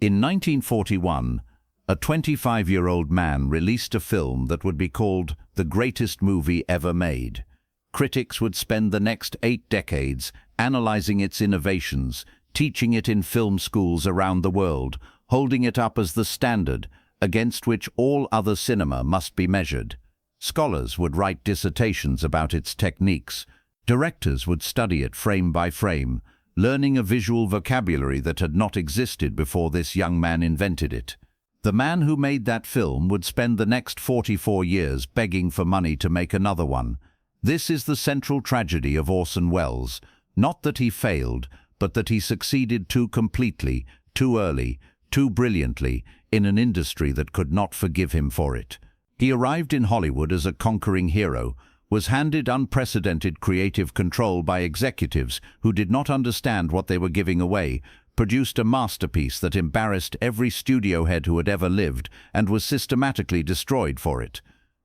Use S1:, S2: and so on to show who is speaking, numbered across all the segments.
S1: In 1941, a 25-year-old man released a film that would be called the greatest movie ever made. Critics would spend the next 8 decades analyzing its innovations, teaching it in film schools around the world, holding it up as the standard against which all other cinema must be measured. Scholars would write dissertations about its techniques. Directors would study it frame by frame, learning a visual vocabulary that had not existed before this young man invented it. The man who made that film would spend the next 44 years begging for money to make another one. This is the central tragedy of Orson Welles. Not that he failed, but that he succeeded too completely, too early, too brilliantly, in an industry that could not forgive him for it. He arrived in Hollywood as a conquering hero, was handed unprecedented creative control by executives who did not understand what they were giving away, produced a masterpiece that embarrassed every studio head who had ever lived, and was systematically destroyed for it.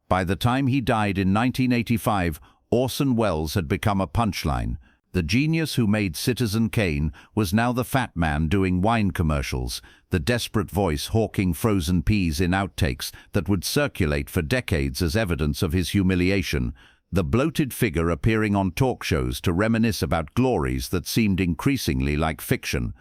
S1: By the time he died in 1985, Orson Welles had become a punchline. The genius who made Citizen Kane was now the fat man doing wine commercials, the desperate voice hawking frozen peas in outtakes that would circulate for decades as evidence of his humiliation, the bloated figure appearing on talk shows to reminisce about glories that seemed increasingly like fiction.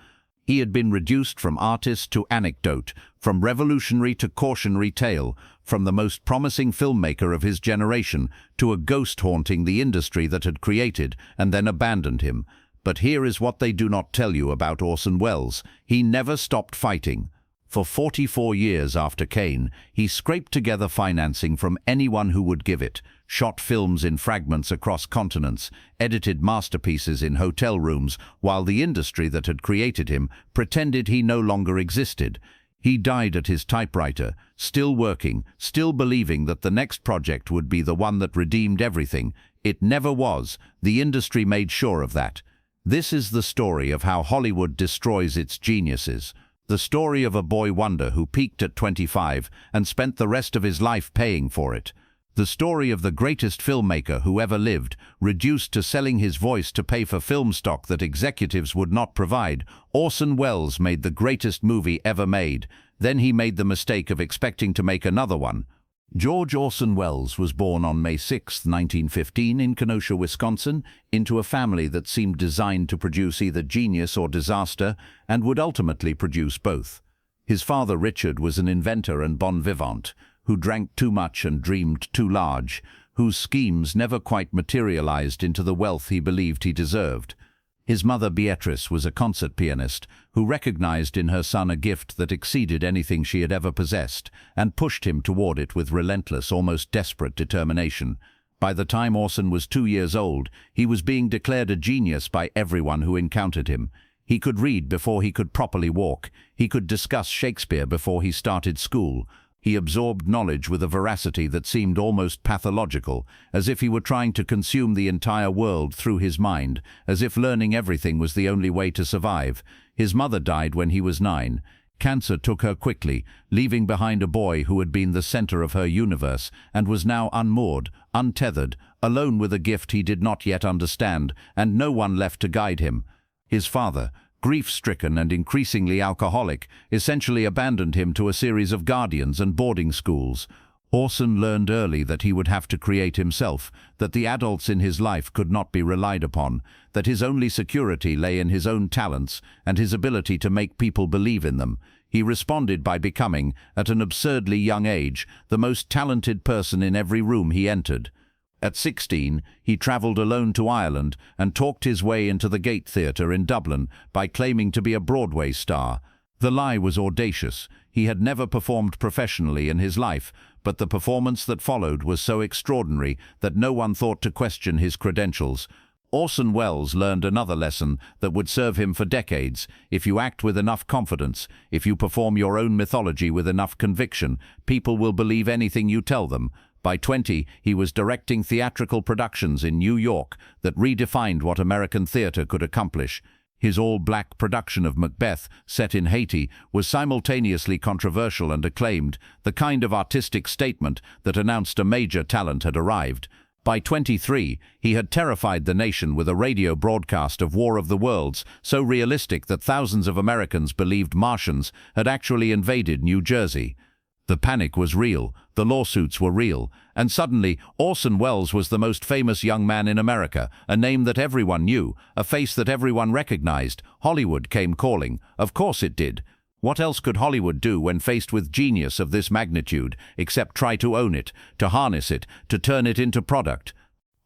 S1: He had been reduced from artist to anecdote, from revolutionary to cautionary tale, from the most promising filmmaker of his generation to a ghost haunting the industry that had created and then abandoned him. But here is what they do not tell you about Orson Welles. He never stopped fighting. For 44 years after Kane, he scraped together financing from anyone who would give it, shot films in fragments across continents, edited masterpieces in hotel rooms, while the industry that had created him pretended he no longer existed. He died at his typewriter, still working, still believing that the next project would be the one that redeemed everything. It never was. The industry made sure of that. This is the story of how Hollywood destroys its geniuses. The story of a boy wonder who peaked at 25 and spent the rest of his life paying for it. The story of the greatest filmmaker who ever lived, reduced to selling his voice to pay for film stock that executives would not provide. Orson Welles made the greatest movie ever made. Then he made the mistake of expecting to make another one. George Orson Welles was born on May 6, 1915, in Kenosha, Wisconsin, into a family that seemed designed to produce either genius or disaster, and would ultimately produce both. His father, Richard, was an inventor and bon vivant, who drank too much and dreamed too large, whose schemes never quite materialized into the wealth he believed he deserved. His mother, Beatrice, was a concert pianist who recognized in her son a gift that exceeded anything she had ever possessed and pushed him toward it with relentless, almost desperate determination. By the time Orson was 2 years old, he was being declared a genius by everyone who encountered him. He could read before he could properly walk. He could discuss Shakespeare before he started school. He absorbed knowledge with a veracity that seemed almost pathological, as if he were trying to consume the entire world through his mind, as if learning everything was the only way to survive. His mother died when he was 9. Cancer took her quickly, leaving behind a boy who had been the center of her universe and was now unmoored, untethered, alone with a gift he did not yet understand, and no one left to guide him. His father, grief-stricken and increasingly alcoholic, essentially abandoned him to a series of guardians and boarding schools. Orson learned early that he would have to create himself, that the adults in his life could not be relied upon, that his only security lay in his own talents and his ability to make people believe in them. He responded by becoming, at an absurdly young age, the most talented person in every room he entered. At 16, he travelled alone to Ireland and talked his way into the Gate Theatre in Dublin by claiming to be a Broadway star. The lie was audacious. He had never performed professionally in his life, but the performance that followed was so extraordinary that no one thought to question his credentials. Orson Welles learned another lesson that would serve him for decades. If you act with enough confidence, if you perform your own mythology with enough conviction, people will believe anything you tell them. By 20, he was directing theatrical productions in New York that redefined what American theater could accomplish. His all-black production of Macbeth, set in Haiti, was simultaneously controversial and acclaimed, the kind of artistic statement that announced a major talent had arrived. By 23, he had terrified the nation with a radio broadcast of War of the Worlds so realistic that thousands of Americans believed Martians had actually invaded New Jersey. The panic was real, the lawsuits were real, and suddenly Orson Welles was the most famous young man in America, a name that everyone knew, a face that everyone recognized. Hollywood came calling. Of course it did. What else could Hollywood do when faced with genius of this magnitude, except try to own it, to harness it, to turn it into product?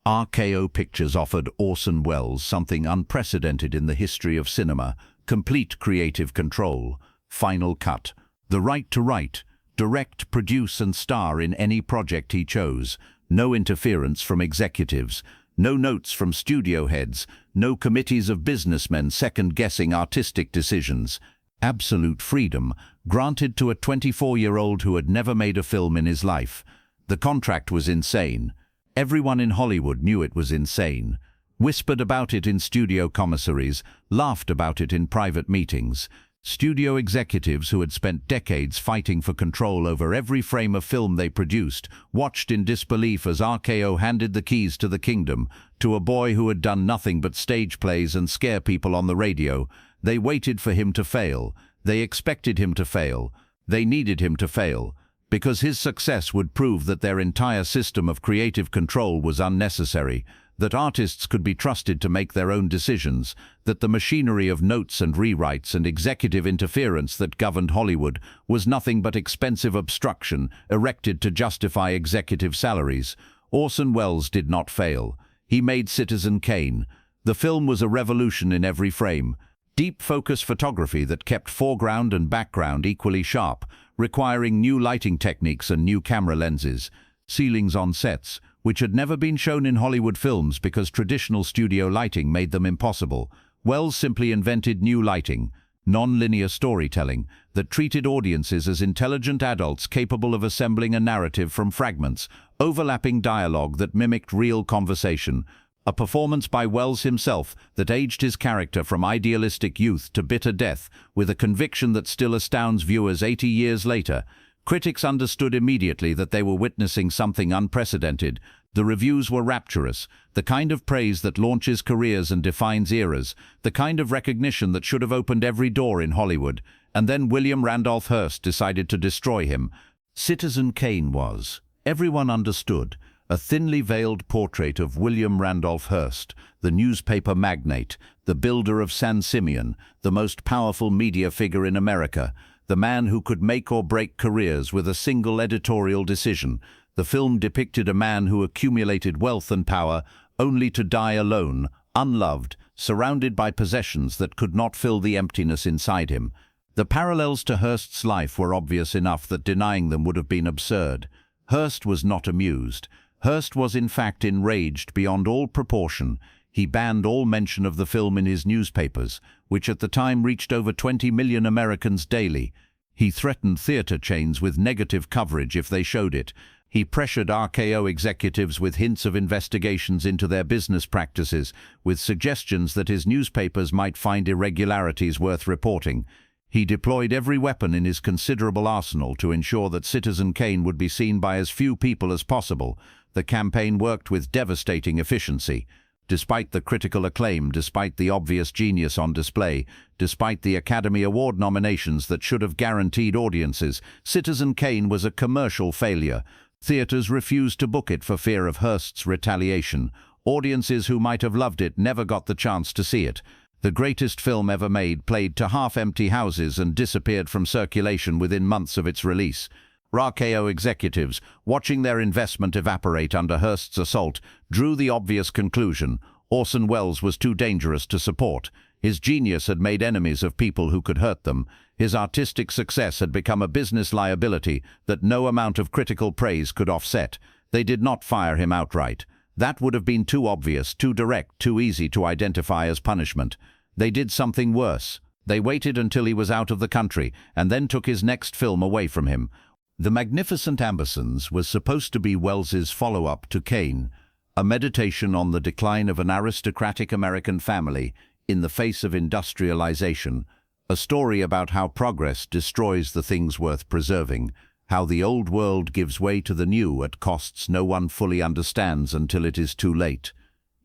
S1: RKO Pictures offered Orson Welles something unprecedented in the history of cinema: complete creative control, final cut, the right to write, direct, produce and star in any project he chose, no interference from executives, no notes from studio heads, no committees of businessmen second-guessing artistic decisions. Absolute freedom, granted to a 24-year-old who had never made a film in his life. The contract was insane. Everyone in Hollywood knew it was insane, whispered about it in studio commissaries, laughed about it in private meetings. Studio executives who had spent decades fighting for control over every frame of film they produced watched in disbelief as RKO handed the keys to the kingdom to a boy who had done nothing but stage plays and scare people on the radio. They waited for him to fail. They expected him to fail. They needed him to fail, because his success would prove that their entire system of creative control was unnecessary, that artists could be trusted to make their own decisions, that the machinery of notes and rewrites and executive interference that governed Hollywood was nothing but expensive obstruction erected to justify executive salaries. Orson Welles did not fail. He made Citizen Kane. The film was a revolution in every frame. Deep focus photography that kept foreground and background equally sharp, requiring new lighting techniques and new camera lenses. Ceilings on sets, which had never been shown in Hollywood films because traditional studio lighting made them impossible. Welles simply invented new lighting, non-linear storytelling that treated audiences as intelligent adults capable of assembling a narrative from fragments, overlapping dialogue that mimicked real conversation. A performance by Welles himself that aged his character from idealistic youth to bitter death with a conviction that still astounds viewers 80 years later. Critics understood immediately that they were witnessing something unprecedented. The reviews were rapturous, the kind of praise that launches careers and defines eras, the kind of recognition that should have opened every door in Hollywood. And then William Randolph Hearst decided to destroy him. Citizen Kane was, everyone understood, a thinly veiled portrait of William Randolph Hearst, the newspaper magnate, the builder of San Simeon, the most powerful media figure in America, the man who could make or break careers with a single editorial decision. The film depicted a man who accumulated wealth and power only to die alone, unloved, surrounded by possessions that could not fill the emptiness inside him. The parallels to Hearst's life were obvious enough that denying them would have been absurd. Hearst was not amused. Hearst was in fact enraged beyond all proportion. He banned all mention of the film in his newspapers, which at the time reached over 20 million Americans daily. He threatened theater chains with negative coverage if they showed it. He pressured RKO executives with hints of investigations into their business practices, with suggestions that his newspapers might find irregularities worth reporting. He deployed every weapon in his considerable arsenal to ensure that Citizen Kane would be seen by as few people as possible. The campaign worked with devastating efficiency. Despite the critical acclaim, despite the obvious genius on display, despite the Academy Award nominations that should have guaranteed audiences, Citizen Kane was a commercial failure. Theaters refused to book it for fear of Hearst's retaliation. Audiences who might have loved it never got the chance to see it. The greatest film ever made played to half-empty houses and disappeared from circulation within months of its release. RKO executives, watching their investment evaporate under Hearst's assault, drew the obvious conclusion: Orson Welles was too dangerous to support. His genius had made enemies of people who could hurt them. His artistic success had become a business liability that no amount of critical praise could offset. They did not fire him outright. That would have been too obvious, too direct, too easy to identify as punishment. They did something worse. They waited until he was out of the country and then took his next film away from him. The Magnificent Ambersons was supposed to be Welles's follow-up to Kane, a meditation on the decline of an aristocratic American family in the face of industrialization, a story about how progress destroys the things worth preserving, how the old world gives way to the new at costs no one fully understands until it is too late.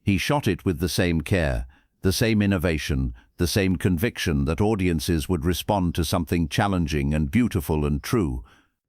S1: He shot it with the same care, the same innovation, the same conviction that audiences would respond to something challenging and beautiful and true.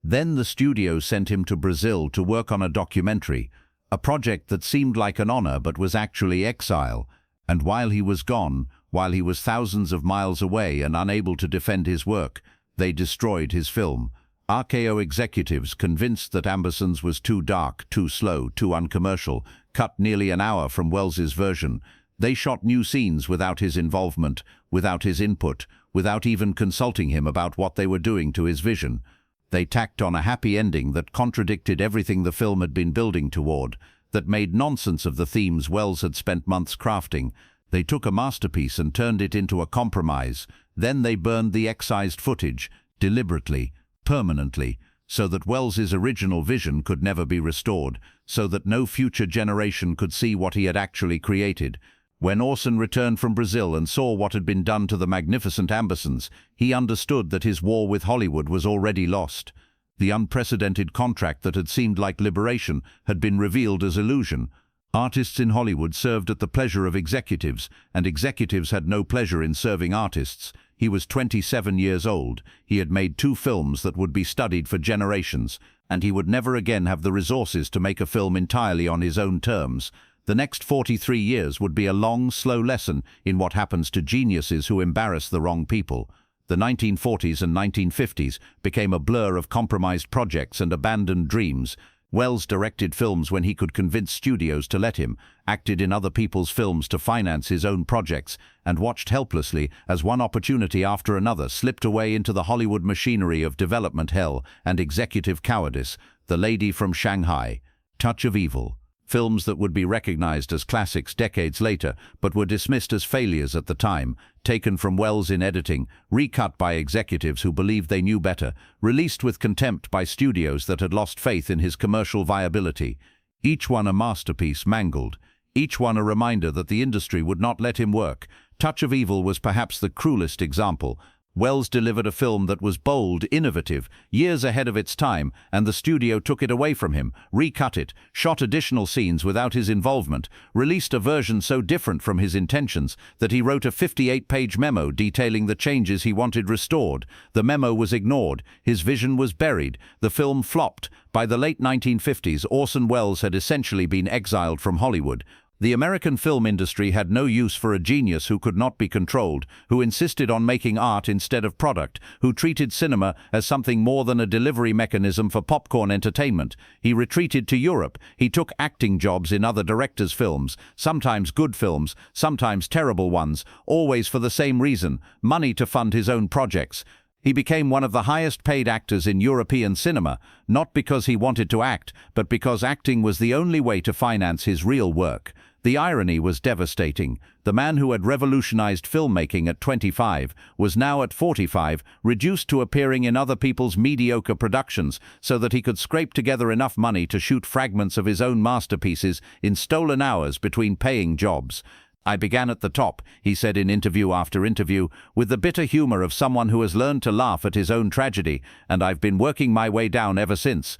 S1: Then the studio sent him to Brazil to work on a documentary, a project that seemed like an honor but was actually exile. And while he was gone, while he was thousands of miles away and unable to defend his work, they destroyed his film. RKO executives, convinced that Ambersons was too dark, too slow, too uncommercial, cut nearly an hour from Welles's version. They shot new scenes without his involvement, without his input, without even consulting him about what they were doing to his vision. They tacked on a happy ending that contradicted everything the film had been building toward, that made nonsense of the themes Welles had spent months crafting. They took a masterpiece and turned it into a compromise. Then they burned the excised footage, deliberately, permanently, so that Welles's original vision could never be restored, so that no future generation could see what he had actually created. When Orson returned from Brazil and saw what had been done to the Magnificent Ambersons, he understood that his war with Hollywood was already lost. The unprecedented contract that had seemed like liberation had been revealed as illusion. Artists in Hollywood served at the pleasure of executives, and executives had no pleasure in serving artists. He was 27 years old. He had made 2 films that would be studied for generations, and he would never again have the resources to make a film entirely on his own terms. The next 43 years would be a long, slow lesson in what happens to geniuses who embarrass the wrong people. The 1940s and 1950s became a blur of compromised projects and abandoned dreams. Welles directed films when he could convince studios to let him, acted in other people's films to finance his own projects, and watched helplessly as one opportunity after another slipped away into the Hollywood machinery of development hell and executive cowardice. The Lady from Shanghai, Touch of Evil. Films that would be recognized as classics decades later, but were dismissed as failures at the time, taken from Welles in editing, recut by executives who believed they knew better, released with contempt by studios that had lost faith in his commercial viability. Each one a masterpiece mangled, each one a reminder that the industry would not let him work. Touch of Evil was perhaps the cruelest example. Welles delivered a film that was bold, innovative, years ahead of its time, and the studio took it away from him, recut it, shot additional scenes without his involvement, released a version so different from his intentions that he wrote a 58-page memo detailing the changes he wanted restored. The memo was ignored, his vision was buried, the film flopped. By the late 1950s, Orson Welles had essentially been exiled from Hollywood. The American film industry had no use for a genius who could not be controlled, who insisted on making art instead of product, who treated cinema as something more than a delivery mechanism for popcorn entertainment. He retreated to Europe. He took acting jobs in other directors' films, sometimes good films, sometimes terrible ones, always for the same reason: money to fund his own projects. He became one of the highest-paid actors in European cinema, not because he wanted to act, but because acting was the only way to finance his real work. The irony was devastating. The man who had revolutionized filmmaking at 25 was now at 45, reduced to appearing in other people's mediocre productions so that he could scrape together enough money to shoot fragments of his own masterpieces in stolen hours between paying jobs. "I began at the top," he said in interview after interview, "with the bitter humor of someone who has learned to laugh at his own tragedy, and I've been working my way down ever since."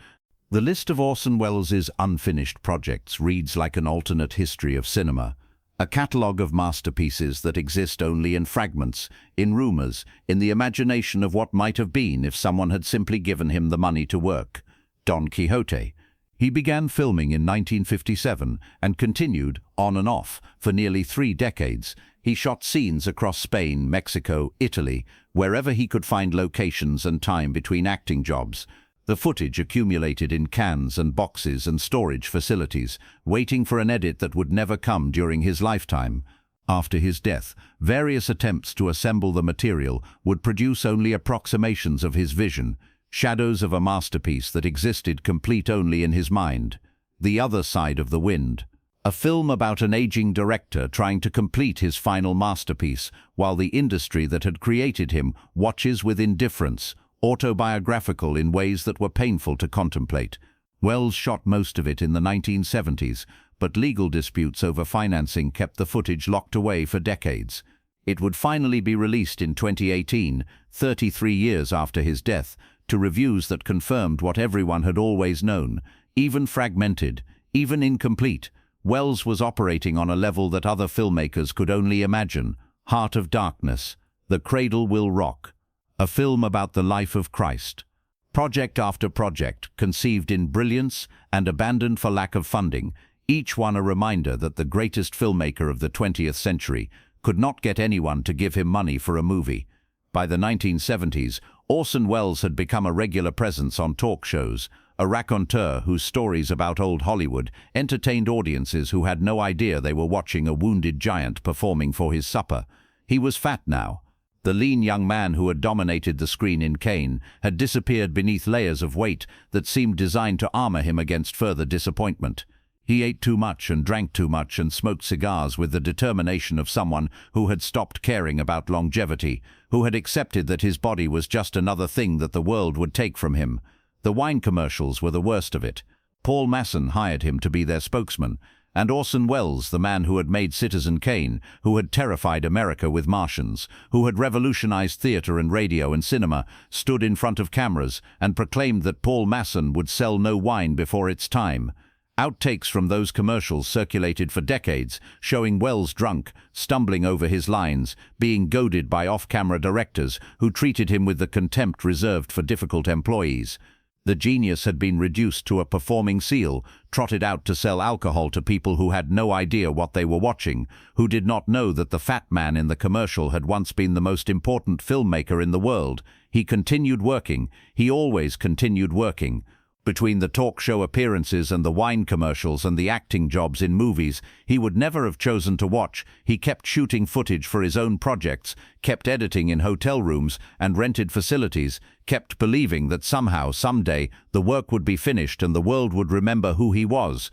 S1: The list of Orson Welles' unfinished projects reads like an alternate history of cinema, a catalogue of masterpieces that exist only in fragments, in rumors, in the imagination of what might have been if someone had simply given him the money to work. Don Quixote. He began filming in 1957 and continued, on and off, for nearly 3 decades. He shot scenes across Spain, Mexico, Italy, wherever he could find locations and time between acting jobs. The footage accumulated in cans and boxes and storage facilities, waiting for an edit that would never come during his lifetime. After his death, various attempts to assemble the material would produce only approximations of his vision, shadows of a masterpiece that existed complete only in his mind. The Other Side of the Wind. A film about an aging director trying to complete his final masterpiece, while the industry that had created him watches with indifference, autobiographical in ways that were painful to contemplate. Welles shot most of it in the 1970s, but legal disputes over financing kept the footage locked away for decades. It would finally be released in 2018, 33 years after his death, to reviews that confirmed what everyone had always known. Even fragmented, even incomplete, Welles was operating on a level that other filmmakers could only imagine. Heart of Darkness, The Cradle Will Rock, a film about the life of Christ. Project after project, conceived in brilliance and abandoned for lack of funding, each one a reminder that the greatest filmmaker of the 20th century could not get anyone to give him money for a movie. By the 1970s, Orson Welles had become a regular presence on talk shows, a raconteur whose stories about old Hollywood entertained audiences who had no idea they were watching a wounded giant performing for his supper. He was fat now. The lean young man who had dominated the screen in Kane had disappeared beneath layers of weight that seemed designed to armor him against further disappointment. He ate too much and drank too much and smoked cigars with the determination of someone who had stopped caring about longevity, who had accepted that his body was just another thing that the world would take from him. The wine commercials were the worst of it. Paul Masson hired him to be their spokesman, and Orson Welles, the man who had made Citizen Kane, who had terrified America with Martians, who had revolutionized theater and radio and cinema, stood in front of cameras and proclaimed that Paul Masson would sell no wine before its time. Outtakes from those commercials circulated for decades, showing Welles drunk, stumbling over his lines, being goaded by off-camera directors who treated him with the contempt reserved for difficult employees. The genius had been reduced to a performing seal, trotted out to sell alcohol to people who had no idea what they were watching, who did not know that the fat man in the commercial had once been the most important filmmaker in the world. He continued working. He always continued working. Between the talk show appearances and the wine commercials and the acting jobs in movies he would never have chosen to watch, he kept shooting footage for his own projects, kept editing in hotel rooms and rented facilities, kept believing that somehow, someday, the work would be finished and the world would remember who he was.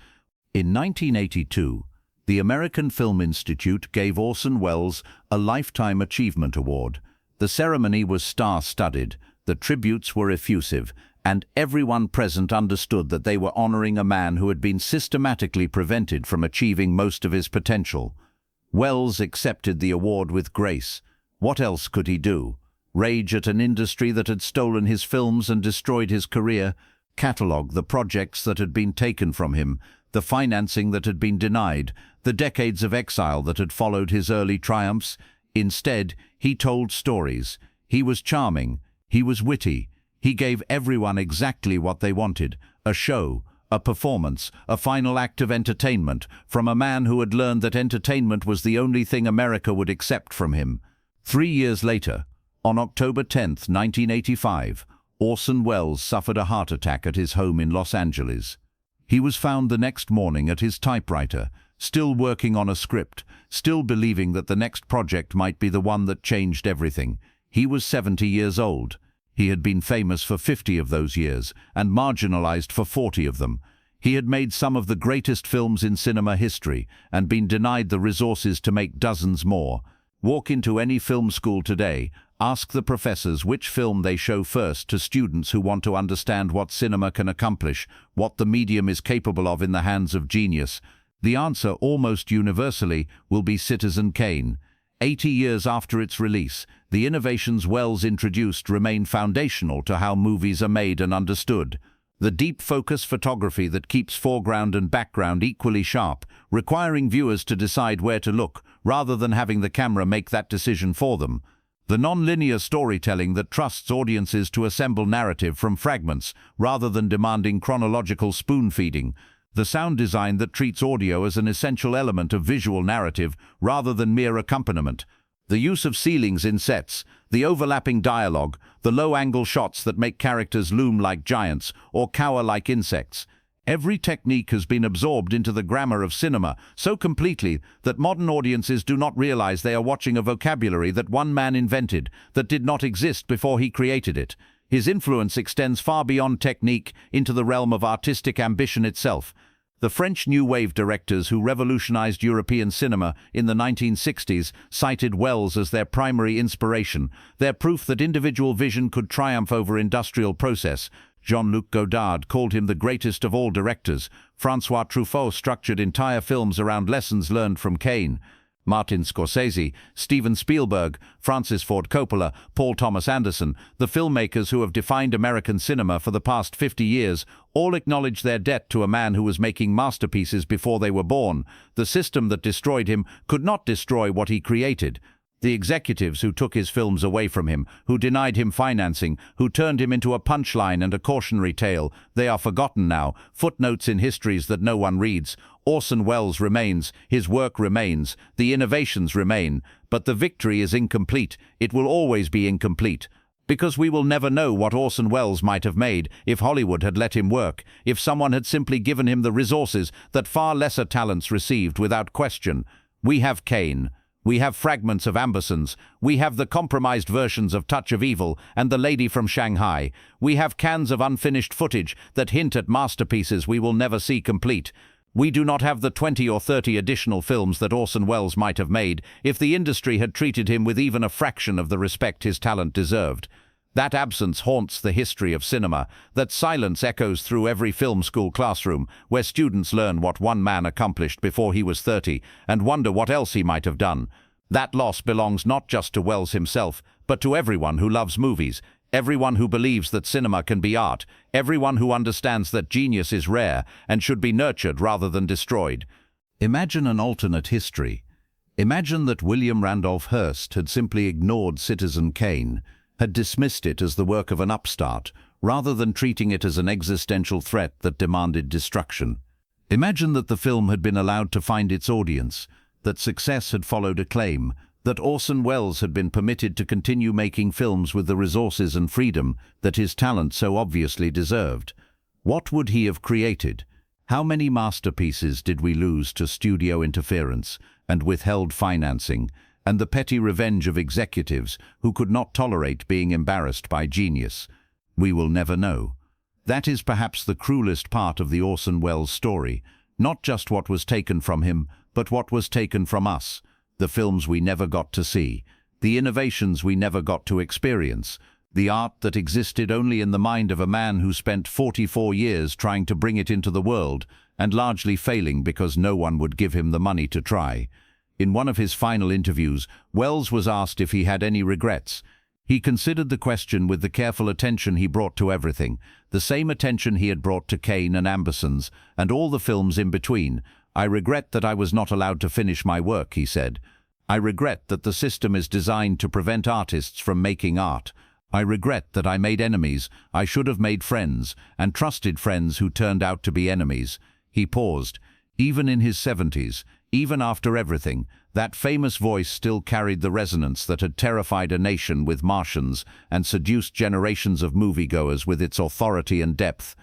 S1: In 1982, the American Film Institute gave Orson Welles a Lifetime Achievement Award. The ceremony was star-studded, the tributes were effusive, and everyone present understood that they were honoring a man who had been systematically prevented from achieving most of his potential. Welles accepted the award with grace. What else could he do? Rage at an industry that had stolen his films and destroyed his career? Catalogue the projects that had been taken from him, the financing that had been denied, the decades of exile that had followed his early triumphs? Instead, he told stories. He was charming. He was witty. He gave everyone exactly what they wanted, a show, a performance, a final act of entertainment, from a man who had learned that entertainment was the only thing America would accept from him. 3 years later, on October 10, 1985, Orson Welles suffered a heart attack at his home in Los Angeles. He was found the next morning at his typewriter, still working on a script, still believing that the next project might be the one that changed everything. He was 70 years old. He had been famous for 50 of those years and marginalized for 40 of them. He had made some of the greatest films in cinema history and been denied the resources to make dozens more. Walk into any film school today, ask the professors which film they show first to students who want to understand what cinema can accomplish, what the medium is capable of in the hands of genius. The answer, almost universally, will be Citizen Kane. 80 years after its release, the innovations Welles introduced remain foundational to how movies are made and understood. The deep focus photography that keeps foreground and background equally sharp, requiring viewers to decide where to look, rather than having the camera make that decision for them. The non-linear storytelling that trusts audiences to assemble narrative from fragments, rather than demanding chronological spoon-feeding. The sound design that treats audio as an essential element of visual narrative rather than mere accompaniment. The use of ceilings in sets, the overlapping dialogue, the low-angle shots that make characters loom like giants or cower like insects. Every technique has been absorbed into the grammar of cinema so completely that modern audiences do not realize they are watching a vocabulary that one man invented, that did not exist before he created it. His influence extends far beyond technique into the realm of artistic ambition itself. The French New Wave directors who revolutionized European cinema in the 1960s cited Welles as their primary inspiration, their proof that individual vision could triumph over industrial process. Jean-Luc Godard called him the greatest of all directors. François Truffaut structured entire films around lessons learned from Kane. Martin Scorsese, Steven Spielberg, Francis Ford Coppola, Paul Thomas Anderson, the filmmakers who have defined American cinema for the past 50 years, all acknowledge their debt to a man who was making masterpieces before they were born. The system that destroyed him could not destroy what he created. The executives who took his films away from him, who denied him financing, who turned him into a punchline and a cautionary tale, they are forgotten now, footnotes in histories that no one reads. Orson Welles remains, his work remains, the innovations remain, but the victory is incomplete. It will always be incomplete. Because we will never know what Orson Welles might have made if Hollywood had let him work, if someone had simply given him the resources that far lesser talents received without question. We have Kane. We have fragments of Ambersons. We have the compromised versions of Touch of Evil and The Lady from Shanghai. We have cans of unfinished footage that hint at masterpieces we will never see complete. We do not have the 20 or 30 additional films that Orson Welles might have made if the industry had treated him with even a fraction of the respect his talent deserved. That absence haunts the history of cinema. That silence echoes through every film school classroom, where students learn what one man accomplished before he was 30 and wonder what else he might have done. That loss belongs not just to Welles himself, but to everyone who loves movies, everyone who believes that cinema can be art, everyone who understands that genius is rare and should be nurtured rather than destroyed. Imagine an alternate history. Imagine that William Randolph Hearst had simply ignored Citizen Kane, had dismissed it as the work of an upstart, rather than treating it as an existential threat that demanded destruction. Imagine that the film had been allowed to find its audience, that success had followed acclaim, that Orson Welles had been permitted to continue making films with the resources and freedom that his talent so obviously deserved. What would he have created? How many masterpieces did we lose to studio interference and withheld financing, and the petty revenge of executives who could not tolerate being embarrassed by genius? We will never know. That is perhaps the cruelest part of the Orson Welles story, not just what was taken from him, but what was taken from us, the films we never got to see, the innovations we never got to experience, the art that existed only in the mind of a man who spent 44 years trying to bring it into the world and largely failing because no one would give him the money to try. In one of his final interviews, Welles was asked if he had any regrets. He considered the question with the careful attention he brought to everything, the same attention he had brought to Kane and Ambersons, and all the films in between. "I regret that I was not allowed to finish my work," he said. "I regret that the system is designed to prevent artists from making art. I regret that I made enemies. I should have made friends, and trusted friends who turned out to be enemies." He paused. Even in his 70s, even after everything, that famous voice still carried the resonance that had terrified a nation with Martians and seduced generations of moviegoers with its authority and depth.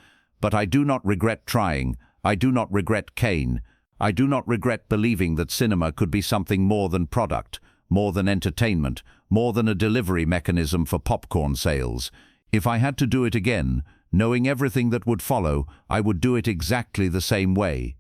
S1: "But I do not regret trying. I do not regret Kane. I do not regret believing that cinema could be something more than product, more than entertainment, more than a delivery mechanism for popcorn sales. If I had to do it again, knowing everything that would follow, I would do it exactly the same way."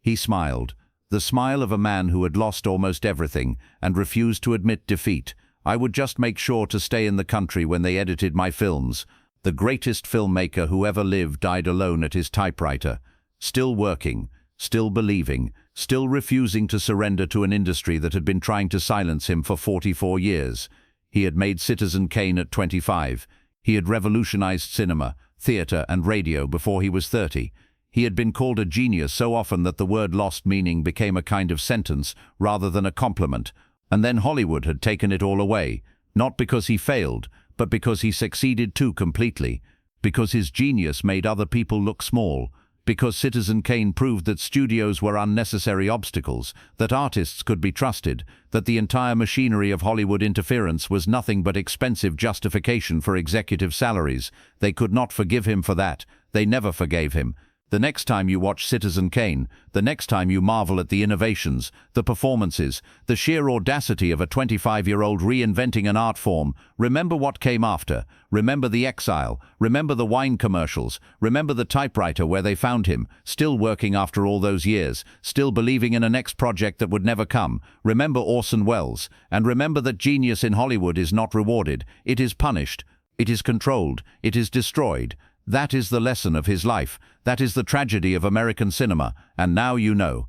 S1: He smiled, the smile of a man who had lost almost everything and refused to admit defeat. "I would just make sure to stay in the country when they edited my films." The greatest filmmaker who ever lived died alone at his typewriter, still working, still believing, still refusing to surrender to an industry that had been trying to silence him for 44 years. He had made Citizen Kane at 25. He had revolutionized cinema, theater, and radio before he was 30. He had been called a genius so often that the word lost meaning became a kind of sentence rather than a compliment. And then Hollywood had taken it all away, not because he failed, but because he succeeded too completely, because his genius made other people look small, because Citizen Kane proved that studios were unnecessary obstacles, that artists could be trusted, that the entire machinery of Hollywood interference was nothing but expensive justification for executive salaries. They could not forgive him for that. They never forgave him. The next time you watch Citizen Kane, the next time you marvel at the innovations, the performances, the sheer audacity of a 25-year-old reinventing an art form, remember what came after. Remember the exile. Remember the wine commercials. Remember the typewriter where they found him, still working after all those years, still believing in a next project that would never come. Remember Orson Welles. And remember that genius in Hollywood is not rewarded. It is punished. It is controlled. It is destroyed. That is the lesson of his life. That is the tragedy of American cinema, and now you know.